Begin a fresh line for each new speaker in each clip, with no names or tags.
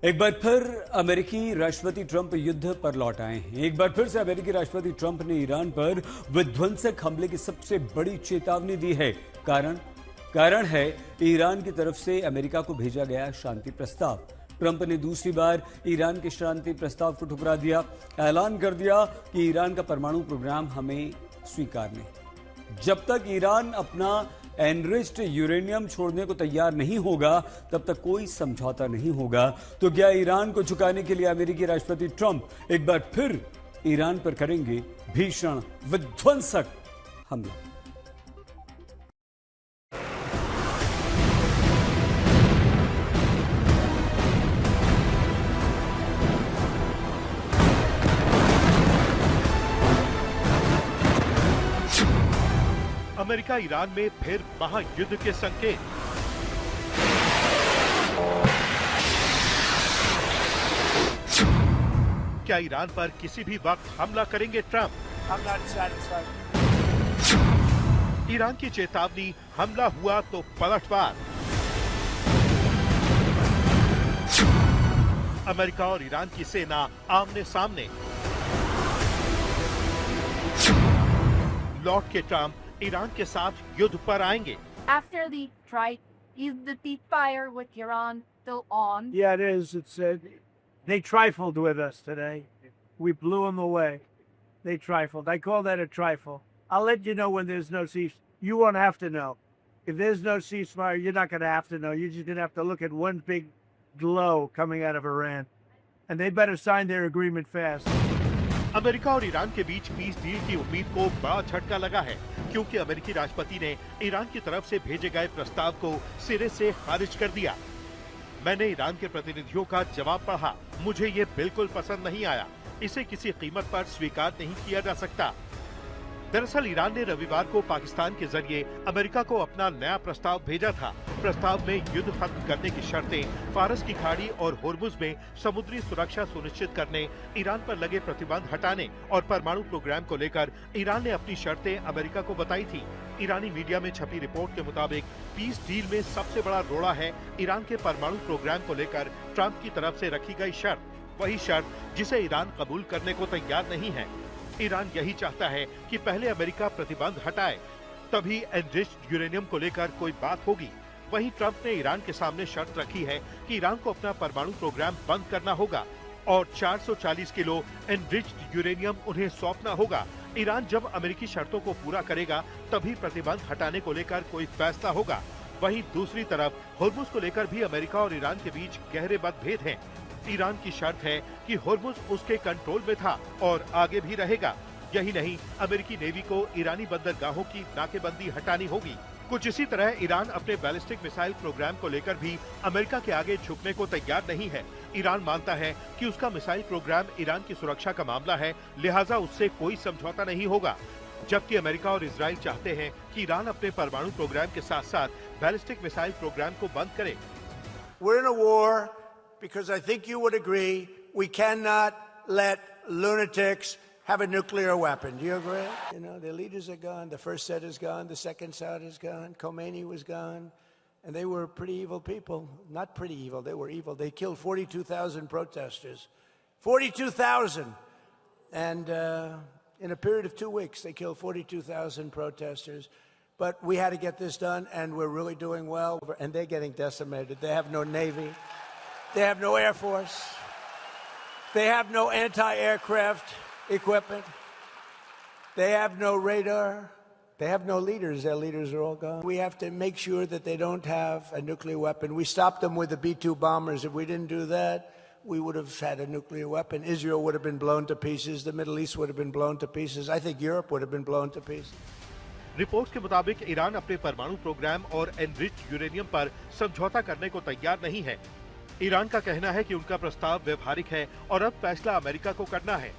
एक बार फिर अमेरिकी राष्ट्रपति ट्रंप युद्ध पर लौट आए हैं। एक बार फिर से अमेरिकी राष्ट्रपति ट्रंप ने ईरान पर विध्वंसक हमले की सबसे बड़ी चेतावनी दी है। कारण है ईरान की तरफ से अमेरिका को भेजा गया शांति प्रस्ताव। ट्रंप ने दूसरी बार ईरान के शांति प्रस्ताव को ठुकरा दिया। ऐलान कर दिया कि ईरान का परमाणु प्रोग्राम हमें स्वीकार नहीं। जब तक ईरान अपना एनरिच्ड यूरेनियम छोड़ने को तैयार नहीं होगा तब तक कोई समझौता नहीं होगा। तो क्या ईरान को झुकाने के लिए अमेरिकी राष्ट्रपति ट्रंप एक बार फिर ईरान पर करेंगे भीषण विध्वंसक हमला?
अमेरिका ईरान में फिर महायुद्ध के संकेत। क्या ईरान पर किसी भी वक्त हमला करेंगे ट्रंप? ईरान की चेतावनी, हमला हुआ तो पलटवार। अमेरिका और ईरान की सेना आमने सामने। लौट के ट्रंप ईरान के साथ युद्ध पर आएंगे।
After the strike, is the ceasefire with Iran still on?
Yeah, it is. They trifled with us today. We blew them away. They trifled. I call that a trifle. I'll let you know when there's no ceasefire. You won't have to know. If there's no ceasefire, you're not going to have to know. You're just going to have to look at one big glow coming out of Iran. And they better sign their agreement fast.
America और Iran के बीच peace deal की उम्मीद को बड़ा झटका लगा है, क्योंकि अमेरिकी राष्ट्रपति ने ईरान की तरफ से भेजे गए प्रस्ताव को सिरे से खारिज कर दिया। मैंने ईरान के प्रतिनिधियों का जवाब पढ़ा। मुझे ये बिल्कुल पसंद नहीं आया। इसे किसी कीमत पर स्वीकार नहीं किया जा सकता। दरअसल ईरान ने रविवार को पाकिस्तान के जरिए अमेरिका को अपना नया प्रस्ताव भेजा था। प्रस्ताव में युद्ध खत्म करने की शर्तें, फारस की खाड़ी और होर्मुज में समुद्री सुरक्षा सुनिश्चित करने, ईरान पर लगे प्रतिबंध हटाने और परमाणु प्रोग्राम को लेकर ईरान ने अपनी शर्तें अमेरिका को बताई थी। ईरानी मीडिया में छपी रिपोर्ट के मुताबिक पीस डील में सबसे बड़ा रोड़ा है ईरान के परमाणु प्रोग्राम को लेकर ट्रंप की तरफ से रखी गई शर्त, वही शर्त जिसे ईरान कबूल करने को तैयार नहीं है। ईरान यही चाहता है कि पहले अमेरिका प्रतिबंध हटाए, तभी एनरिच्ड यूरेनियम को लेकर कोई बात होगी। वहीं ट्रंप ने ईरान के सामने शर्त रखी है कि ईरान को अपना परमाणु प्रोग्राम बंद करना होगा और 440 किलो एनरिच्ड यूरेनियम उन्हें सौंपना होगा। ईरान जब अमेरिकी शर्तों को पूरा करेगा तभी प्रतिबंध हटाने को लेकर कोई फैसला होगा। वहीं दूसरी तरफ होर्मुज को लेकर भी अमेरिका और ईरान के बीच गहरे मतभेद हैं। ईरान की शर्त है कि होर्मुज उसके कंट्रोल में था और आगे भी रहेगा। यही नहीं, अमेरिकी नेवी को ईरानी बंदरगाहों की नाकेबंदी हटानी होगी। कुछ इसी तरह ईरान अपने बैलिस्टिक मिसाइल प्रोग्राम को लेकर भी अमेरिका के आगे झुकने को तैयार नहीं है। ईरान मानता है कि उसका मिसाइल प्रोग्राम ईरान की सुरक्षा का मामला है, लिहाजा उससे कोई समझौता नहीं होगा। जबकि अमेरिका और इजराइल चाहते हैं कि ईरान अपने परमाणु प्रोग्राम के साथ साथ बैलिस्टिक मिसाइल प्रोग्राम को बंद करे।
We're in a war because I think you would agree we cannot let lunatics have a nuclear weapon. Do you agree? You know, the leaders are gone. The first set is gone. The second set is gone. Khomeini was gone. And they were pretty evil people. Not pretty evil. They were evil. They killed 42,000 protesters. 42,000! And in a period of 2 weeks, they killed 42,000 protesters. But we had to get this done, and we're really doing well. And they're getting decimated. They have no Navy. They have no Air Force. They have no anti-aircraft equipment. They have no radar. They have no leaders. Their leaders are all gone. We have to make sure that they don't have a nuclear weapon. We stopped them with the B-2 bombers. If we didn't do that, we would have had a nuclear weapon. Israel would have been blown to pieces. The Middle East would have been blown to pieces. I think Europe would have been blown to pieces.
Reports के मुताबिक Iran अपने परमाणु programme और enriched uranium पर समझौता करने को तैयार नहीं है। ईरान का कहना है कि उनका प्रस्ताव व्यवहारिक है और अब फैसला अमेरिका को करना है।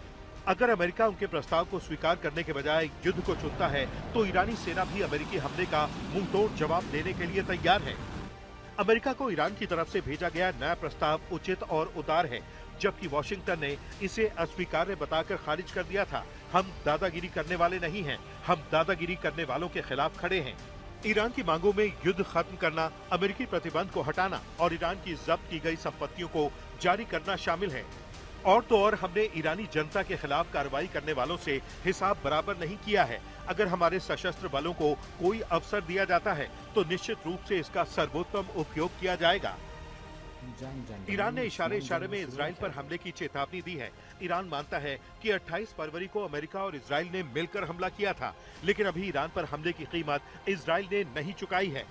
अगर अमेरिका उनके प्रस्ताव को स्वीकार करने के बजाय युद्ध को चुनता है तो ईरानी सेना भी अमेरिकी हमले का मुंहतोड़ जवाब देने के लिए तैयार है। अमेरिका को ईरान की तरफ से भेजा गया नया प्रस्ताव उचित और उदार है, जबकि वॉशिंगटन ने इसे अस्वीकार्य बताकर खारिज कर दिया था। हम दादागिरी करने वाले नहीं हैं, हम दादागिरी करने वालों के खिलाफ खड़े हैं। ईरान की मांगों में युद्ध खत्म करना, अमेरिकी प्रतिबंध को हटाना और ईरान की जब्त की गई संपत्तियों को जारी करना शामिल है। और तो और हमने ईरानी जनता के खिलाफ कार्रवाई करने वालों से हिसाब बराबर नहीं किया है। अगर हमारे सशस्त्र बलों को कोई अवसर दिया जाता है तो निश्चित रूप से इसका सर्वोत्तम उपयोग किया जाएगा। ईरान ने इशारे में इजराइल पर हमले की चेतावनी दी है। ईरान मानता है कि 28 फरवरी को अमेरिका और इजराइल ने मिलकर हमला किया था, लेकिन अभी ईरान पर हमले की कीमत इजराइल ने नहीं चुकाई है।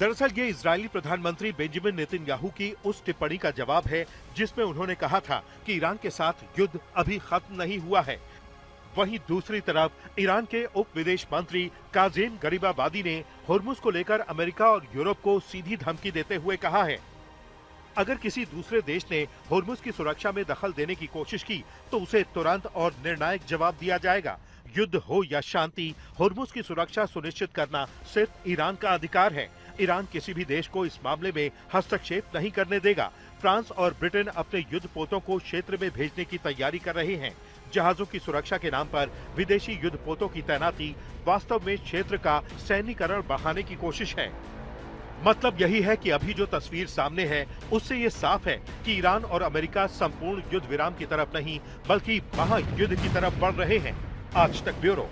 दरअसल ये इजरायली प्रधानमंत्री बेंजामिन नेतन्याहू की उस टिप्पणी का जवाब है जिसमें उन्होंने कहा था कि ईरान के साथ युद्ध अभी खत्म नहीं हुआ है। वहीं दूसरी तरफ ईरान के उप विदेश मंत्री काज़ेम गरीबाबादी ने होर्मुज को लेकर अमेरिका और यूरोप को सीधी धमकी देते हुए कहा है, अगर किसी दूसरे देश ने होर्मुज की सुरक्षा में दखल देने की कोशिश की तो उसे तुरंत और निर्णायक जवाब दिया जाएगा। युद्ध हो या शांति, होर्मुज की सुरक्षा सुनिश्चित करना सिर्फ ईरान का अधिकार है। ईरान किसी भी देश को इस मामले में हस्तक्षेप नहीं करने देगा। फ्रांस और ब्रिटेन अपने युद्ध पोतों को क्षेत्र में भेजने की तैयारी कर रहे हैं। जहाजों की सुरक्षा के नाम पर विदेशी युद्ध पोतों की तैनाती वास्तव में क्षेत्र का सैन्यीकरण बढ़ाने की कोशिश है। मतलब यही है कि अभी जो तस्वीर सामने है उससे ये साफ है कि ईरान और अमेरिका संपूर्ण युद्ध विराम की तरफ नहीं बल्कि महायुद्ध की तरफ बढ़ रहे हैं। आज तक ब्यूरो।